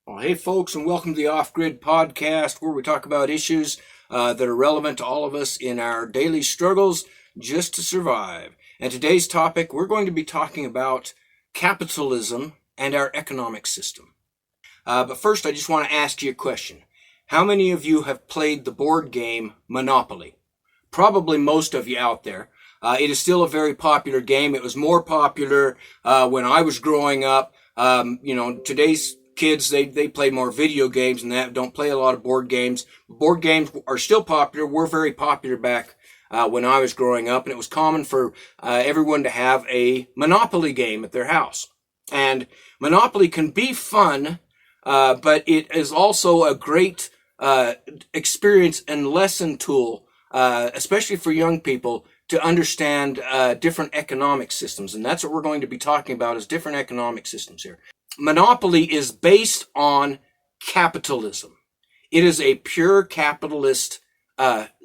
Well, hey folks, and welcome to the Offgrid Podcast, where we talk about issues that are relevant to all of us in our daily struggles just to survive. And today's topic, we're going to be talking about capitalism and our economic system. But first, I just want to ask you a question. How many of you have played the board game Monopoly? Probably most of you out there. It is still a very popular game. It was more popular when I was growing up. Today's kids, they play more video games and that don't play a lot of board games. Board games are still popular. Were very popular back when I was growing up, and it was common for everyone to have a Monopoly game at their house. And Monopoly can be fun, but it is also a great experience and lesson tool, especially for young people, to understand different economic systems. And that's what we're going to be talking about, is different economic systems here. Monopoly is based on capitalism. It is a pure capitalist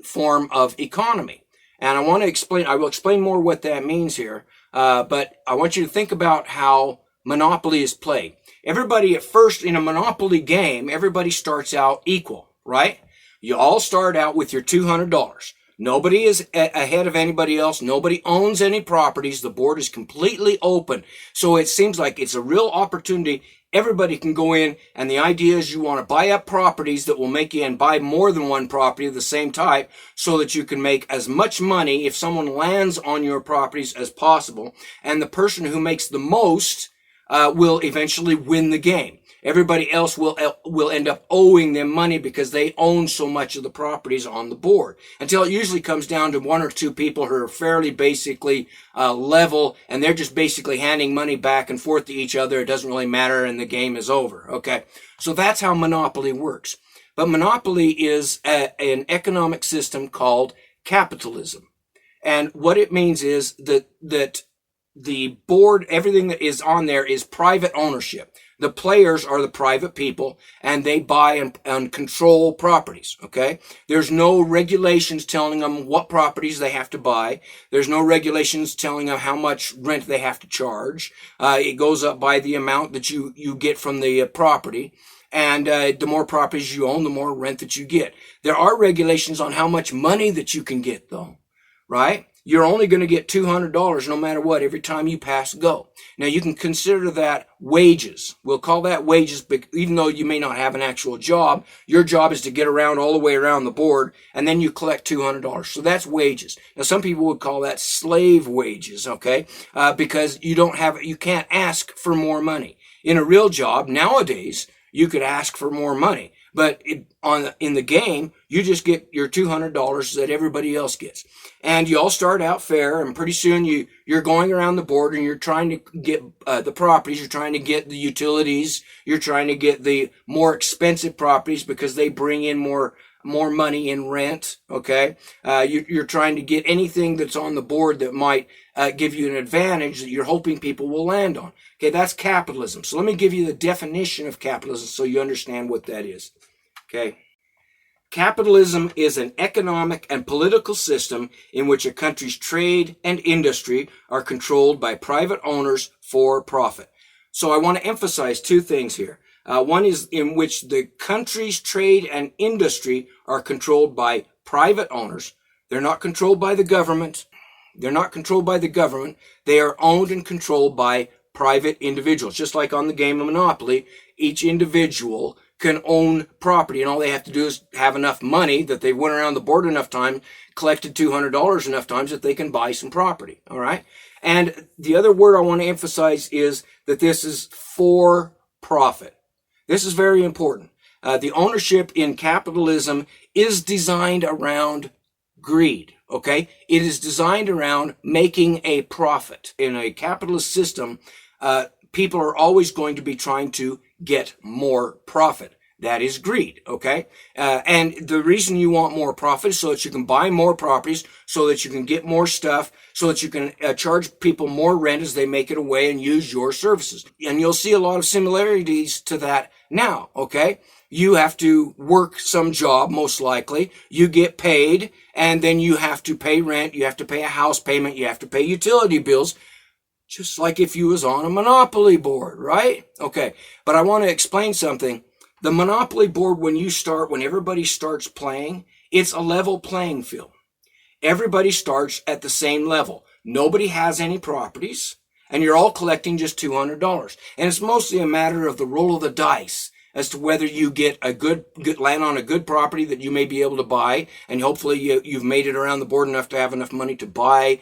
form of economy. And I will explain more what that means here. But I want you to think about how Monopoly is played. Everybody at first in a Monopoly game, everybody starts out equal, right? You all start out with your $200. Nobody is ahead of anybody else. Nobody owns any properties. The board is completely open. So it seems like it's a real opportunity. Everybody can go in, and the idea is you want to buy up properties that will make you and buy more than one property of the same type so that you can make as much money if someone lands on your properties as possible. And the person who makes the most will eventually win the game. Everybody else will end up owing them money because they own so much of the properties on the board, until it usually comes down to one or two people who are fairly basically level, and they're just basically handing money back and forth to each other. It doesn't really matter, and the game is over. Okay, so that's how Monopoly works. But Monopoly is an economic system called capitalism, and what it means is that the board, everything that is on there, is private ownership. The players are the private people, and they buy and control properties, okay? There's no regulations telling them what properties they have to buy. There's no regulations telling them how much rent they have to charge. It goes up by the amount that you get from the property. And the more properties you own, the more rent that you get. There are regulations on how much money that you can get, though, right? You're only going to get $200 no matter what every time you pass go. Now, you can consider that wages. We'll call that wages, even though you may not have an actual job. Your job is to get around all the way around the board, and then you collect $200. So that's wages. Now, some people would call that slave wages, okay? Because you can't ask for more money. In a real job, nowadays, you could ask for more money. But in the game, you just get your $200 that everybody else gets. And you all start out fair, and pretty soon you're going around the board and you're trying to get the properties, you're trying to get the utilities, you're trying to get the more expensive properties because they bring in more money in rent, okay? You're trying to get anything that's on the board that might give you an advantage that you're hoping people will land on. Okay, that's capitalism. So let me give you the definition of capitalism so you understand what that is. Okay. Capitalism is an economic and political system in which a country's trade and industry are controlled by private owners for profit. So I want to emphasize two things here. One is in which the country's trade and industry are controlled by private owners. They're not controlled by the government. They are owned and controlled by private individuals. Just like on the game of Monopoly, each individual can own property, and all they have to do is have enough money that they went around the board enough time, collected $200 enough times that they can buy some property. All right. And the other word I want to emphasize is that this is for profit. This is very important. The ownership in capitalism is designed around greed. Okay. It is designed around making a profit. In a capitalist system, people are always going to be trying to get more profit. That is greed, okay? And the reason you want more profit is so that you can buy more properties, so that you can get more stuff, so that you can charge people more rent as they make it away and use your services. And you'll see a lot of similarities to that now, okay? You have to work some job, most likely. You get paid, and then you have to pay rent, you have to pay a house payment, you have to pay utility bills. Just like if you was on a Monopoly board, right? Okay, but I want to explain something. The monopoly board, when everybody starts playing, it's a level playing field. Everybody starts at the same level. Nobody has any properties, and you're all collecting just $200. And it's mostly a matter of the roll of the dice as to whether you get a good land on a good property that you may be able to buy, and hopefully you've made it around the board enough to have enough money to buy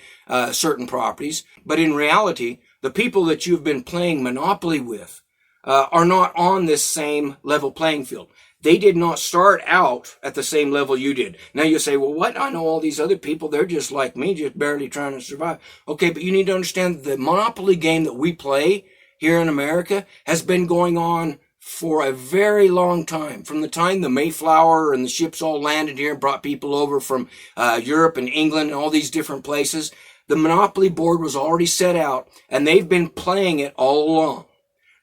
certain properties. But in reality, the people that you've been playing Monopoly with are not on this same level playing field. They did not start out at the same level you did. Now you say, well, what? I know all these other people. They're just like me, just barely trying to survive. Okay, but you need to understand the Monopoly game that we play here in America has been going on for a very long time. From the time the Mayflower and the ships all landed here and brought people over from Europe and England and all these different places, the Monopoly board was already set out, and they've been playing it all along.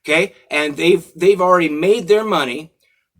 Okay, and they've already made their money,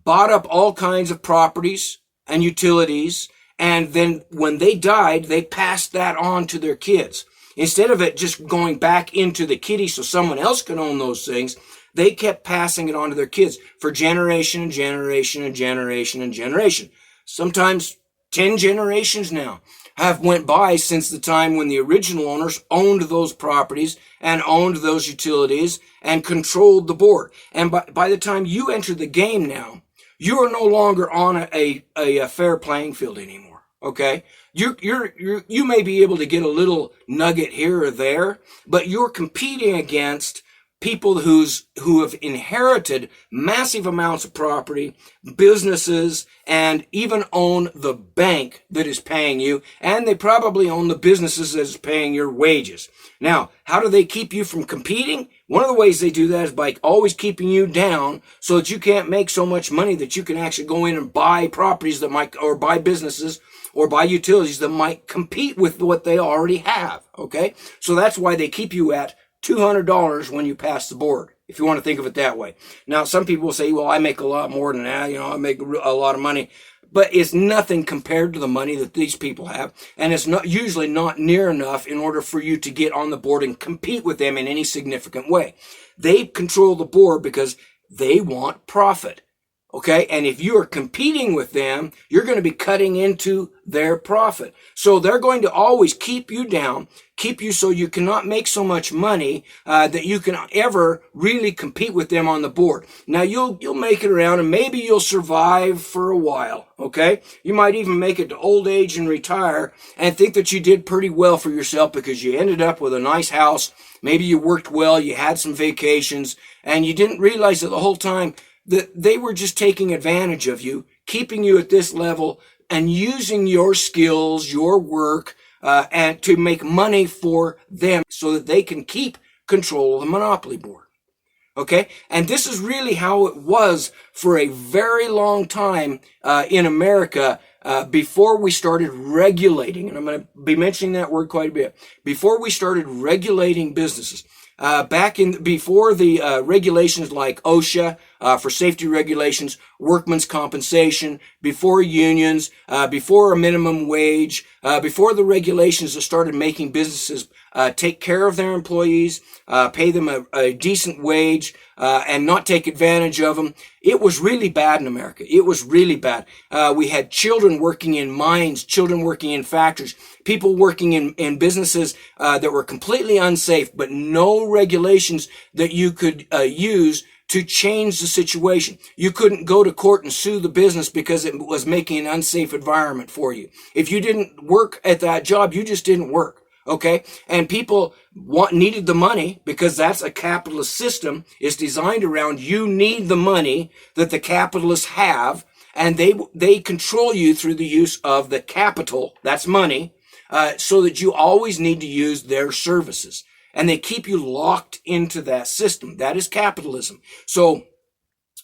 bought up all kinds of properties and utilities, and then when they died, they passed that on to their kids. Instead of it just going back into the kitty so someone else can own those things, they kept passing it on to their kids for generation and generation and generation and generation. Sometimes 10 generations now have went by since the time when the original owners owned those properties and owned those utilities and controlled the board. And by the time you enter the game now, you are no longer on a fair playing field anymore. Okay? You may be able to get a little nugget here or there, but you're competing against people who have inherited massive amounts of property, businesses, and even own the bank that is paying you, and they probably own the businesses that is paying your wages. Now, how do they keep you from competing? One of the ways they do that is by always keeping you down so that you can't make so much money that you can actually go in and buy properties that might, or buy businesses, or buy utilities that might compete with what they already have. Okay? So that's why they keep you at $200 when you pass the board, if you want to think of it that way. Now, some people will say, well, I make a lot more than that. I make a lot of money. But it's nothing compared to the money that these people have. And it's not usually not near enough in order for you to get on the board and compete with them in any significant way. They control the board because they want profit. Okay, and if you are competing with them, you're going to be cutting into their profit. So they're going to always keep you down, keep you so you cannot make so much money that you can ever really compete with them on the board. Now you'll make it around, and maybe you'll survive for a while. Okay, you might even make it to old age and retire and think that you did pretty well for yourself because you ended up with a nice house. Maybe you worked well, you had some vacations, and you didn't realize that the whole time that they were just taking advantage of you, keeping you at this level and using your skills, your work, and to make money for them so that they can keep control of the monopoly board. Okay? And this is really how it was for a very long time in America before we started regulating, and I'm going to be mentioning that word quite a bit, before we started regulating businesses. Before the regulations like OSHA, for safety regulations, workman's compensation, before unions, before a minimum wage, before the regulations that started making businesses take care of their employees, pay them a decent wage, and not take advantage of them. It was really bad in America. It was really bad. We had children working in mines, children working in factories, people working in businesses that were completely unsafe, but no regulations that you could use to change the situation. You couldn't go to court and sue the business because it was making an unsafe environment for you. If you didn't work at that job, you just didn't work. Okay? And people needed the money because that's a capitalist system. It's designed around you need the money that the capitalists have, and they control you through the use of the capital, that's money, so that you always need to use their services. And they keep you locked into that system. That is capitalism. So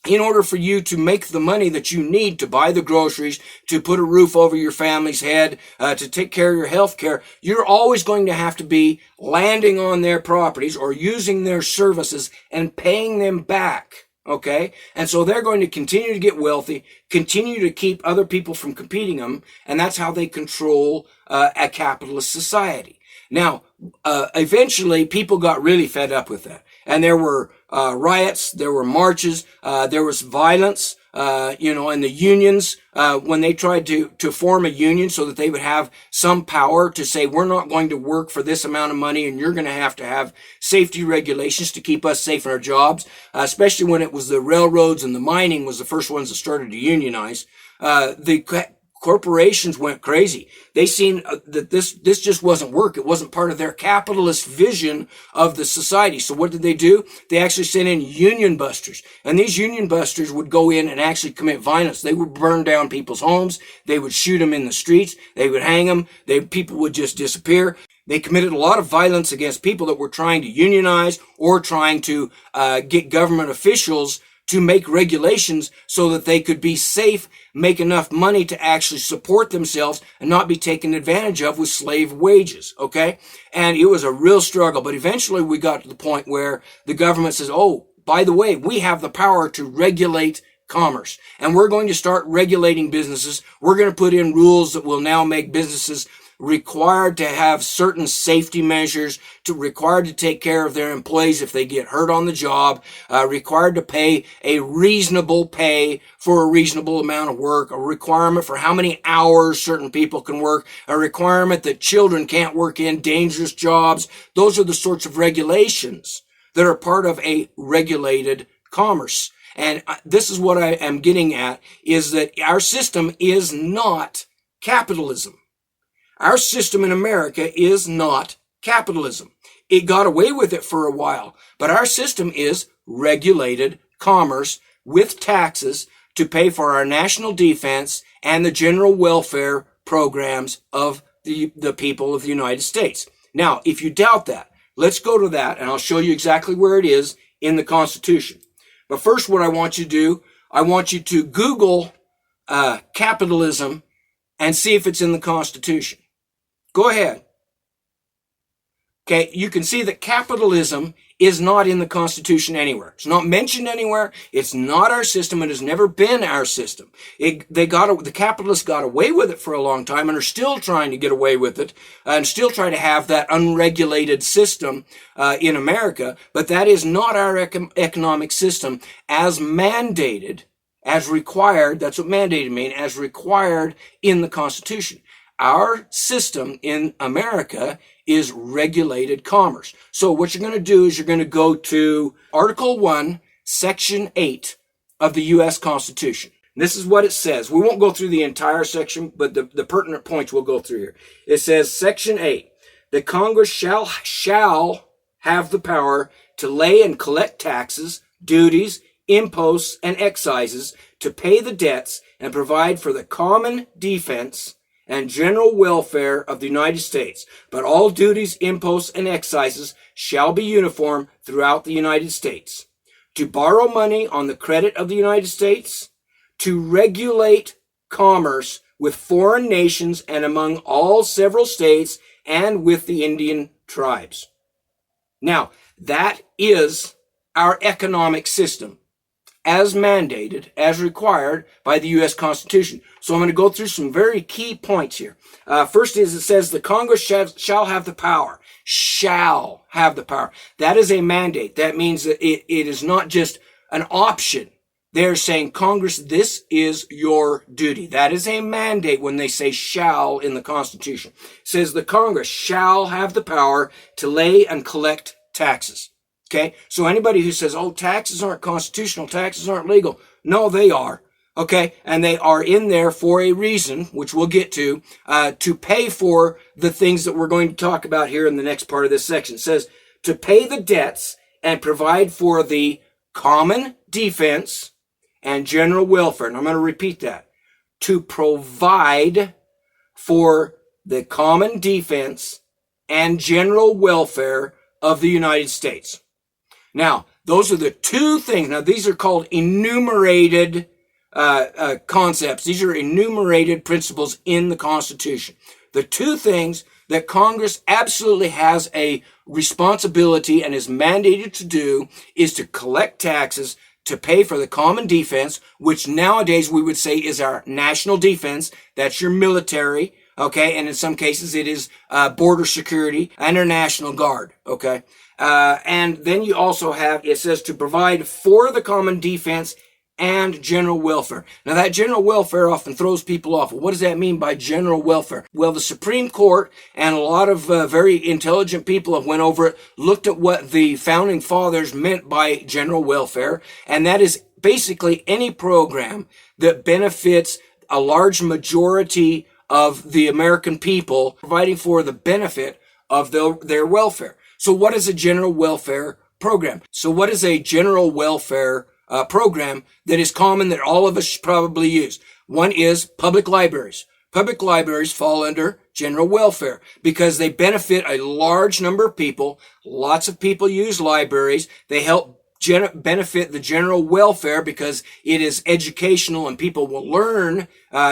in order for you to make the money that you need to buy the groceries, to put a roof over your family's head, to take care of your health care, you're always going to have to be landing on their properties or using their services and paying them back. Okay? And so they're going to continue to get wealthy, continue to keep other people from competing them, and that's how they control a capitalist society. Now, eventually people got really fed up with that. And there were riots, there were marches, there was violence, and the unions, when they tried to form a union so that they would have some power to say, we're not going to work for this amount of money and you're going to have safety regulations to keep us safe in our jobs, especially when it was the railroads and the mining was the first ones that started to unionize. The corporations went crazy. They seen that this just wasn't work. It wasn't part of their capitalist vision of the society. So what did they do? They actually sent in union busters. And these union busters would go in and actually commit violence. They would burn down people's homes. They would shoot them in the streets. They would hang them. People would just disappear. They committed a lot of violence against people that were trying to unionize or trying to get government officials to make regulations so that they could be safe, make enough money to actually support themselves and not be taken advantage of with slave wages, okay? And it was a real struggle, but eventually we got to the point where the government says, oh, by the way, we have the power to regulate commerce, and we're going to start regulating businesses. We're going to put in rules that will now make businesses required to have certain safety measures, required to take care of their employees if they get hurt on the job, required to pay a reasonable pay for a reasonable amount of work, a requirement for how many hours certain people can work, a requirement that children can't work in dangerous jobs. Those are the sorts of regulations that are part of a regulated commerce. And this is what I am getting at, is that our system is not capitalism. Our system in America is not capitalism. It got away with it for a while, but our system is regulated commerce with taxes to pay for our national defense and the general welfare programs of the people of the United States. Now, if you doubt that, let's go to that, and I'll show you exactly where it is in the Constitution. But first, what I want you to do, I want you to Google capitalism and see if it's in the Constitution. Go ahead. Okay, you can see that capitalism is not in the Constitution anywhere. It's not mentioned anywhere. It's not our system. It has never been our system. The capitalists got away with it for a long time and are still trying to get away with it and still trying to have that unregulated system in America. But that is not our economic system as mandated, as required. That's what mandated means, as required in the Constitution. Our system in America is regulated commerce. So what you're going to do is you're going to go to Article 1, Section 8 of the U.S. Constitution. And this is what it says. We won't go through the entire section, but the pertinent points we'll go through here. It says, Section 8, that Congress shall have the power to lay and collect taxes, duties, imposts, and excises, to pay the debts and provide for the common defense and general welfare of the United States. But all duties, imposts, and excises shall be uniform throughout the United States. To borrow money on the credit of the United States, to regulate commerce with foreign nations and among all several states and with the Indian tribes. Now, that is our economic system, as mandated, as required by the U.S. Constitution. So I'm going to go through some very key points here. First is it says the Congress shall have the power. Shall have the power. That is a mandate. That means that it is not just an option. They're saying, Congress, this is your duty. That is a mandate when they say shall in the Constitution. It says the Congress shall have the power to lay and collect taxes. Okay, so anybody who says, oh, taxes aren't constitutional, taxes aren't legal. No, they are. Okay, and they are in there for a reason, which we'll get to pay for the things that we're going to talk about here in the next part of this section. It says to pay the debts and provide for the common defense and general welfare. And I'm going to repeat that. To provide for the common defense and general welfare of the United States. Now, those are the two things. Now, these are called enumerated concepts. These are enumerated principles in the Constitution. The two things that Congress absolutely has a responsibility and is mandated to do is to collect taxes, to pay for the common defense, which nowadays we would say is our national defense. That's your military, okay? And in some cases it is border security and our National Guard, okay? And then you also have, it says to provide for the common defense and general welfare. Now that general welfare often throws people off. What does that mean by general welfare? Well, the Supreme Court and a lot of very intelligent people have went over it, looked at what the founding fathers meant by general welfare, and that is basically any program that benefits a large majority of the American people, providing for the benefit of their welfare. So what is a general welfare program? So what is a general welfare program that is common that all of us should probably use? One is public libraries. Public libraries fall under general welfare because they benefit a large number of people. Lots of people use libraries. They help benefit the general welfare because it is educational and people will learn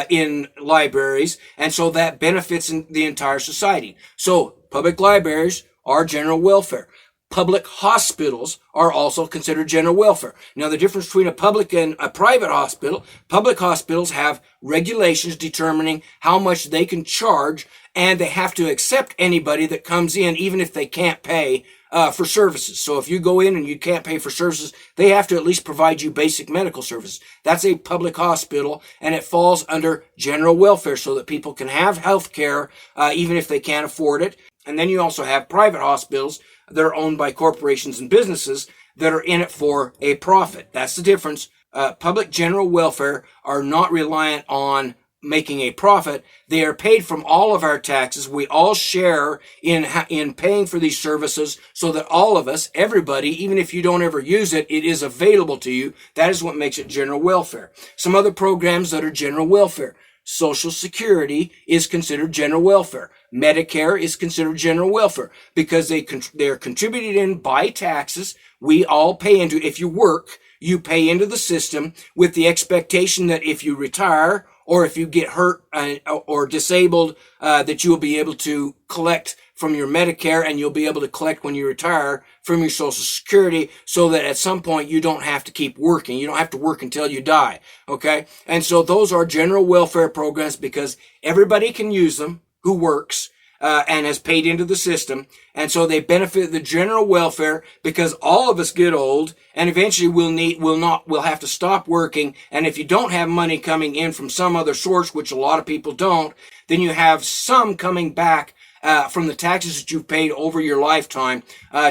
in libraries, and so that benefits the entire society. So public libraries are general welfare. Public hospitals are also considered general welfare. Now, the difference between a public and a private hospital, public hospitals have regulations determining how much they can charge, and they have to accept anybody that comes in, even if they can't pay for services. So if you go in and you can't pay for services, they have to at least provide you basic medical services. That's a public hospital, and it falls under general welfare so that people can have health care even if they can't afford it. And then you also have private hospitals that are owned by corporations and businesses that are in it for a profit. That's the difference. Public general welfare are not reliant on making a profit. They are paid from all of our taxes. We all share in paying for these services so that all of us, everybody, even if you don't ever use it, it is available to you. That is what makes it general welfare. Some other programs that are general welfare. Social Security is considered general welfare. Medicare is considered general welfare because they're contributed in by taxes. We all pay into, if you work, you pay into the system with the expectation that if you retire or if you get hurt or disabled, that you'll be able to collect from your Medicare, and you'll be able to collect when you retire from your Social Security, so that at some point you don't have to keep working. You don't have to work until you die, okay? And so those are general welfare programs because everybody can use them who works and has paid into the system. And so they benefit the general welfare because all of us get old, and eventually we'll have to stop working. And if you don't have money coming in from some other source, which a lot of people don't, then you have some coming back from the taxes that you've paid over your lifetime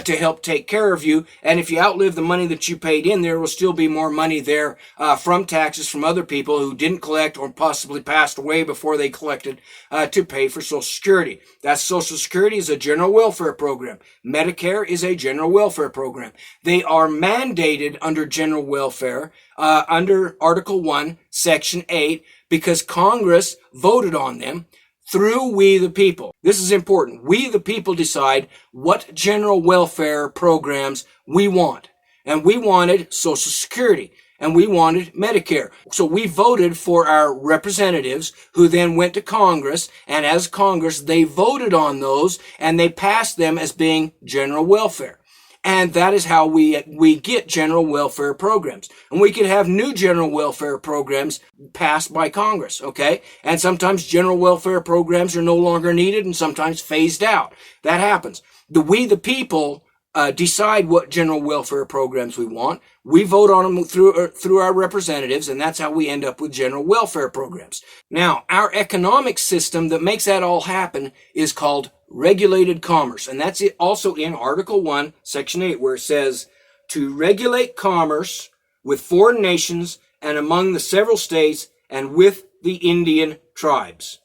to help take care of you. And if you outlive the money that you paid in, there will still be more money there from taxes from other people who didn't collect or possibly passed away before they collected to pay for Social Security. That Social Security is a general welfare program. Medicare is a general welfare program. They are mandated under general welfare under Article 1, Section 8, because Congress voted on them through we the people. This is important. We the people decide what general welfare programs we want. And we wanted Social Security, and we wanted Medicare. So we voted for our representatives, who then went to Congress, and as Congress, they voted on those, and they passed them as being general welfare. And that is how we get general welfare programs. And we can have new general welfare programs passed by Congress, okay? And sometimes general welfare programs are no longer needed and sometimes phased out. That happens. We the people decide what general welfare programs we want. We vote on them through our representatives, and that's how we end up with general welfare programs. Now, our economic system that makes that all happen is called regulated commerce. And that's it also in Article 1, Section 8, where it says, to regulate commerce with foreign nations and among the several states and with the Indian tribes.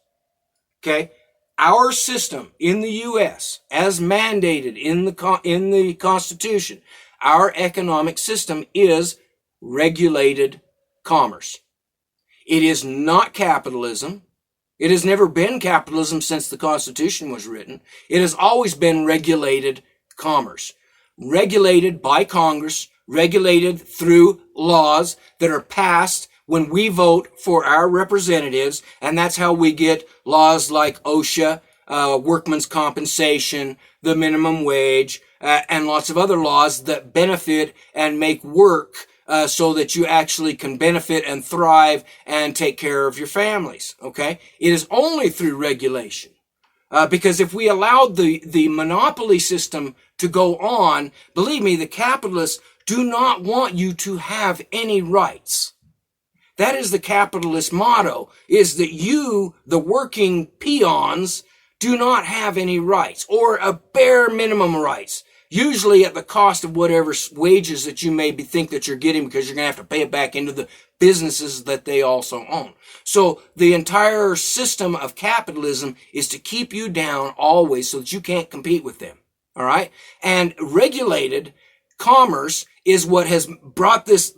Okay? Our system in the U.S., as mandated in the Constitution, our economic system is regulated commerce. It is not capitalism. It has never been capitalism since the Constitution was written. It has always been regulated commerce. Regulated by Congress, regulated through laws that are passed when we vote for our representatives, and that's how we get laws like OSHA, workman's compensation, the minimum wage, and lots of other laws that benefit and make work so that you actually can benefit and thrive and take care of your families, okay? It is only through regulation. Because if we allowed the monopoly system to go on, believe me, the capitalists do not want you to have any rights. That is the capitalist motto, is that you, the working peons, do not have any rights, or a bare minimum rights, usually at the cost of whatever wages that you maybe think that you're getting, because you're going to have to pay it back into the businesses that they also own. So the entire system of capitalism is to keep you down always so that you can't compete with them. All right? And regulated commerce is what has brought this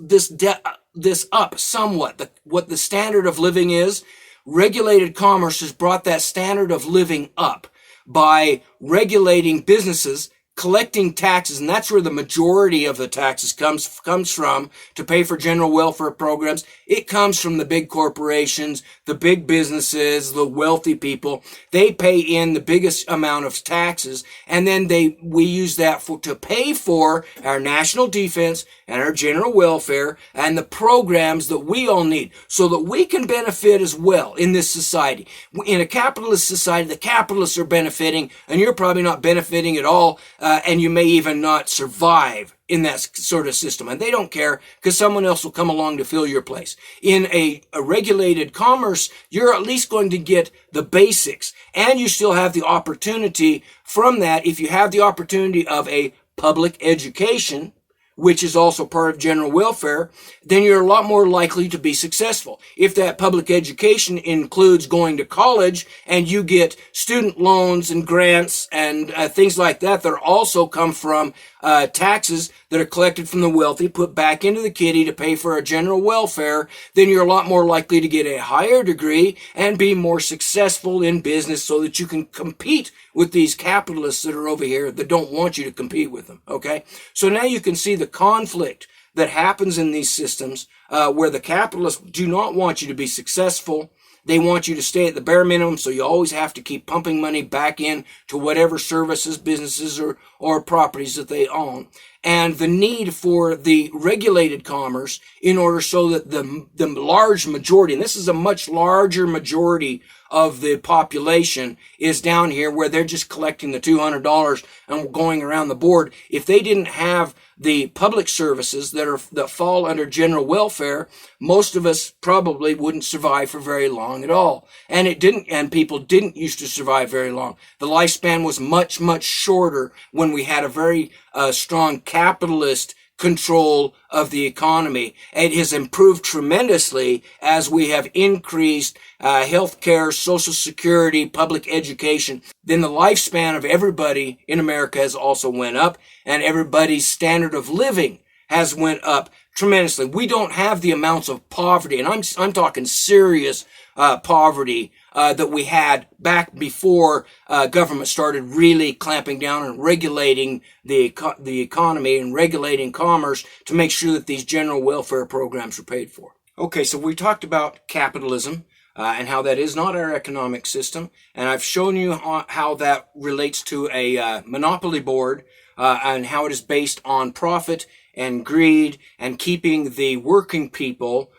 up somewhat. What the standard of living is, regulated commerce has brought that standard of living up by regulating businesses, collecting taxes, and that's where the majority of the taxes comes from to pay for general welfare programs. It comes from the big corporations, the big businesses, the wealthy people. They pay in the biggest amount of taxes, and then we use that to pay for our national defense and our general welfare and the programs that we all need so that we can benefit as well in this society. In a capitalist society, the capitalists are benefiting, and you're probably not benefiting at all, and you may even not survive in that sort of system. And they don't care because someone else will come along to fill your place. In a regulated commerce, you're at least going to get the basics, and you still have the opportunity from that. If you have the opportunity of a public education, which is also part of general welfare, then you're a lot more likely to be successful. If that public education includes going to college and you get student loans and grants and things like that that also come from taxes that are collected from the wealthy, put back into the kitty to pay for a general welfare, then you're a lot more likely to get a higher degree and be more successful in business so that you can compete with these capitalists that are over here that don't want you to compete with them, okay? So now you can see the conflict that happens in these systems where the capitalists do not want you to be successful. They want you to stay at the bare minimum, so you always have to keep pumping money back in to whatever services, businesses, or properties that they own. And the need for the regulated commerce in order so that the large majority, and this is a much larger majority of the population, is down here where they're just collecting the $200 and going around the board. If they didn't have the public services that fall under general welfare, most of us probably wouldn't survive for very long at all. And people didn't used to survive very long. The lifespan was much, much shorter when we had a very strong capitalist control of the economy. It has improved tremendously as we have increased healthcare, Social Security, public education. Then the lifespan of everybody in America has also went up, and everybody's standard of living has went up tremendously. We don't have the amounts of poverty, and I'm talking serious poverty that we had back before government started really clamping down and regulating the economy and regulating commerce to make sure that these general welfare programs were paid for. Okay, so we talked about capitalism and how that is not our economic system, and I've shown you how that relates to a monopoly board and how it is based on profit and greed and keeping the working people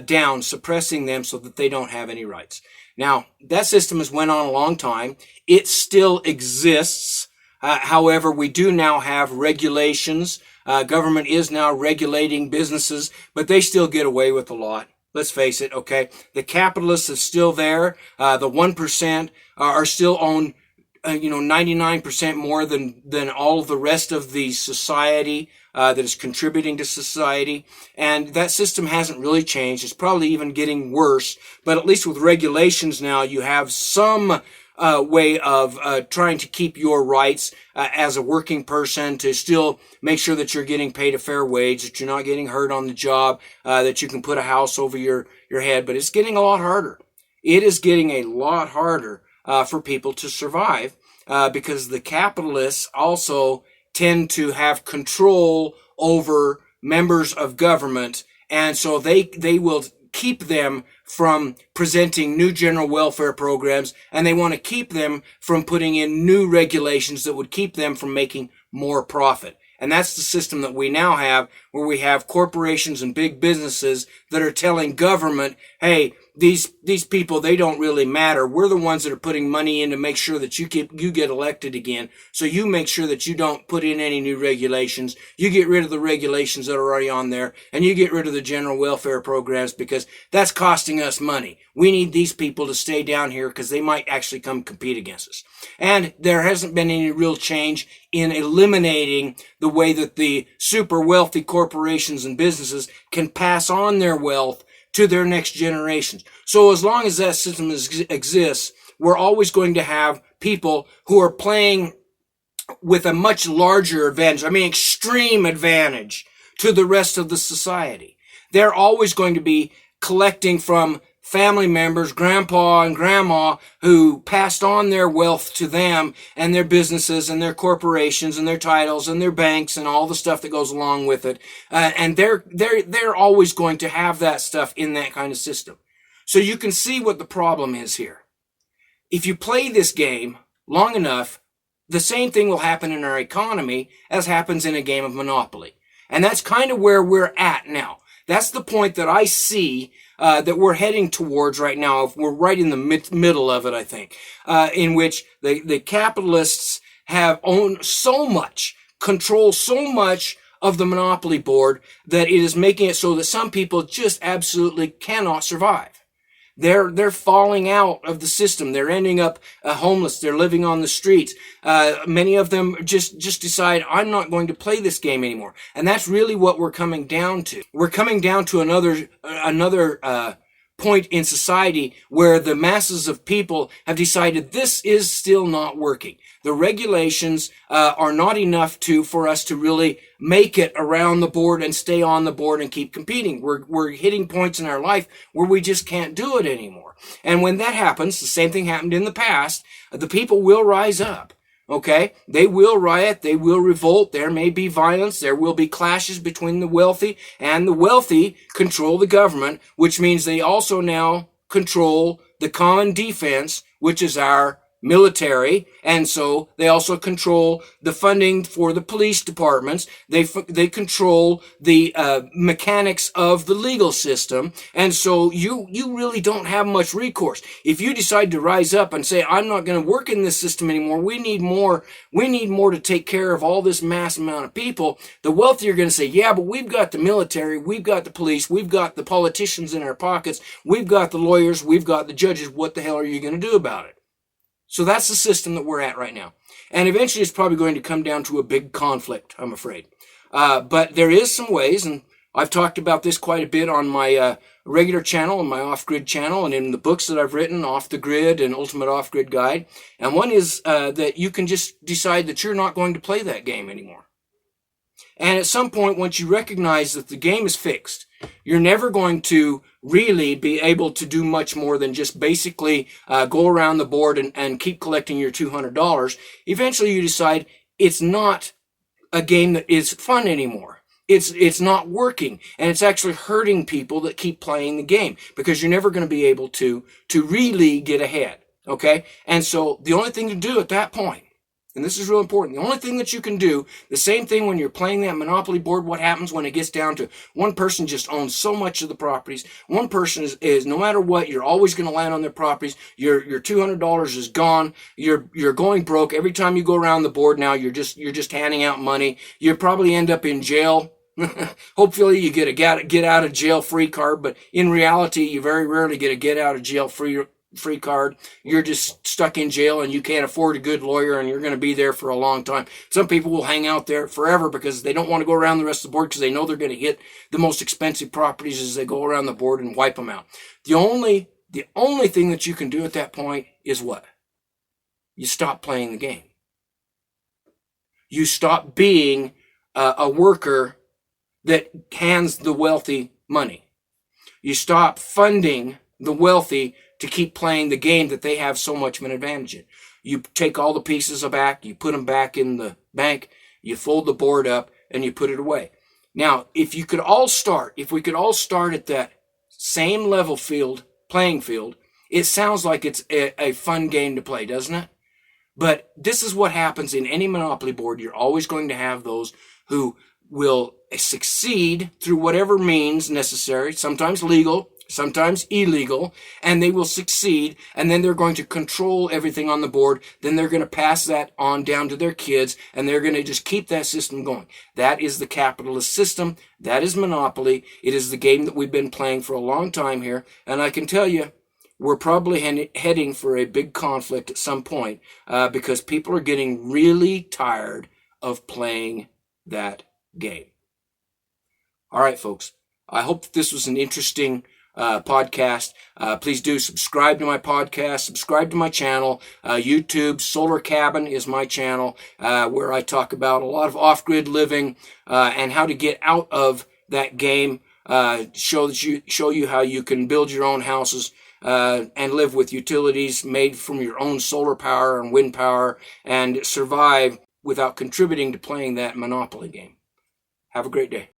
down, suppressing them so that they don't have any rights. Now, that system has went on a long time. It still exists. However, we do now have regulations. Government is now regulating businesses, but they still get away with a lot. Let's face it, okay? The capitalists are still there. The 1% are still own 99% more than all of the rest of the society that is contributing to society. And that system hasn't really changed. It's probably even getting worse. But at least with regulations now, you have some way of trying to keep your rights as a working person, to still make sure that you're getting paid a fair wage, that you're not getting hurt on the job, that you can put a house over your head. But it's getting a lot harder. It is getting a lot harder for people to survive because the capitalists also tend to have control over members of government, and so they will keep them from presenting new general welfare programs, and they want to keep them from putting in new regulations that would keep them from making more profit. And that's the system that we now have, where we have corporations and big businesses that are telling government, hey, these people, they don't really matter. We're the ones that are putting money in to make sure that you get elected again. So you make sure that you don't put in any new regulations. You get rid of the regulations that are already on there, and you get rid of the general welfare programs, because that's costing us money. We need these people to stay down here because they might actually come compete against us. And there hasn't been any real change in eliminating the way that the super wealthy corporations and businesses can pass on their wealth to their next generations. So as long as that system exists, we're always going to have people who are playing with a much larger advantage, extreme advantage to the rest of the society. They're always going to be collecting from family members, grandpa and grandma, who passed on their wealth to them, and their businesses and their corporations and their titles and their banks and all the stuff that goes along with it. And they're always going to have that stuff in that kind of system. So you can see what the problem is here. If you play this game long enough, the same thing will happen in our economy as happens in a game of Monopoly. And that's kind of where we're at now. That's the point that I see that we're heading towards right now. We're right in the middle of it, I think, in which the capitalists have owned so much, control so much of the monopoly board that it is making it so that some people just absolutely cannot survive. They're falling out of the system. They're ending up homeless. They're living on the streets. Many of them just decide, I'm not going to play this game anymore. And that's really what we're coming down to. We're coming down to another point in society where the masses of people have decided this is still not working. The regulations are not enough for us to really make it around the board and stay on the board and keep competing. We're hitting points in our life where we just can't do it anymore. And when that happens, the same thing happened in the past, the people will rise up. Okay? They will riot. They will revolt. There may be violence. There will be clashes between the wealthy, and the wealthy control the government, which means they also now control the common defense, which is our military, and so they also control the funding for the police departments. They control the mechanics of the legal system, and so you really don't have much recourse. If you decide to rise up and say, I'm not going to work in this system anymore, we need more to take care of all this mass amount of people, the wealthy are going to say, yeah, but we've got the military, we've got the police, we've got the politicians in our pockets, we've got the lawyers, we've got the judges. What the hell are you going to do about it? So that's the system that we're at right now. And eventually it's probably going to come down to a big conflict, I'm afraid. But there is some ways, and I've talked about this quite a bit on my regular channel and my Offgrid channel, and in the books that I've written, Off the Grid and Ultimate Offgrid Guide. And one is that you can just decide that you're not going to play that game anymore. And at some point, once you recognize that the game is fixed, you're never going to really be able to do much more than just basically go around the board and keep collecting your $200. Eventually you decide it's not a game that is fun anymore. It's not working, and it's actually hurting people that keep playing the game, because you're never going to be able to really get ahead, okay? And so the only thing to do at that point, and this is real important, the only thing that you can do, the same thing when you're playing that Monopoly board, what happens when it gets down to one person just owns so much of the properties, one person is no matter what, you're always going to land on their properties, your $200 is gone, you're going broke. Every time you go around the board now, you're just handing out money. You probably end up in jail. Hopefully you get a get out of jail free card, but in reality, you very rarely get a get out of jail free card. You're just stuck in jail and you can't afford a good lawyer, and you're going to be there for a long time. Some people will hang out there forever because they don't want to go around the rest of the board, because they know they're going to hit the most expensive properties as they go around the board and wipe them out. The only thing that you can do at that point is what? You stop playing the game. You stop being a worker that hands the wealthy money. You stop funding the wealthy to keep playing the game that they have so much of an advantage in. You take all the pieces back, you put them back in the bank, you fold the board up, and you put it away. Now, if we could all start at that same playing field, it sounds like it's a fun game to play, doesn't it? But this is what happens in any Monopoly board. You're always going to have those who will succeed through whatever means necessary, sometimes legal, sometimes illegal, and they will succeed, and then they're going to control everything on the board. Then they're going to pass that on down to their kids, and they're going to just keep that system going. That is the capitalist system. That is monopoly. It is the game that we've been playing for a long time here, and I can tell you, we're probably heading for a big conflict at some point because people are getting really tired of playing that game. All right, folks. I hope that this was an interesting podcast. Please do subscribe to my podcast, subscribe to my channel. YouTube, Solar Cabin is my channel where I talk about a lot of off-grid living and how to get out of that game. Show you how you can build your own houses and live with utilities made from your own solar power and wind power and survive without contributing to playing that monopoly game. Have a great day.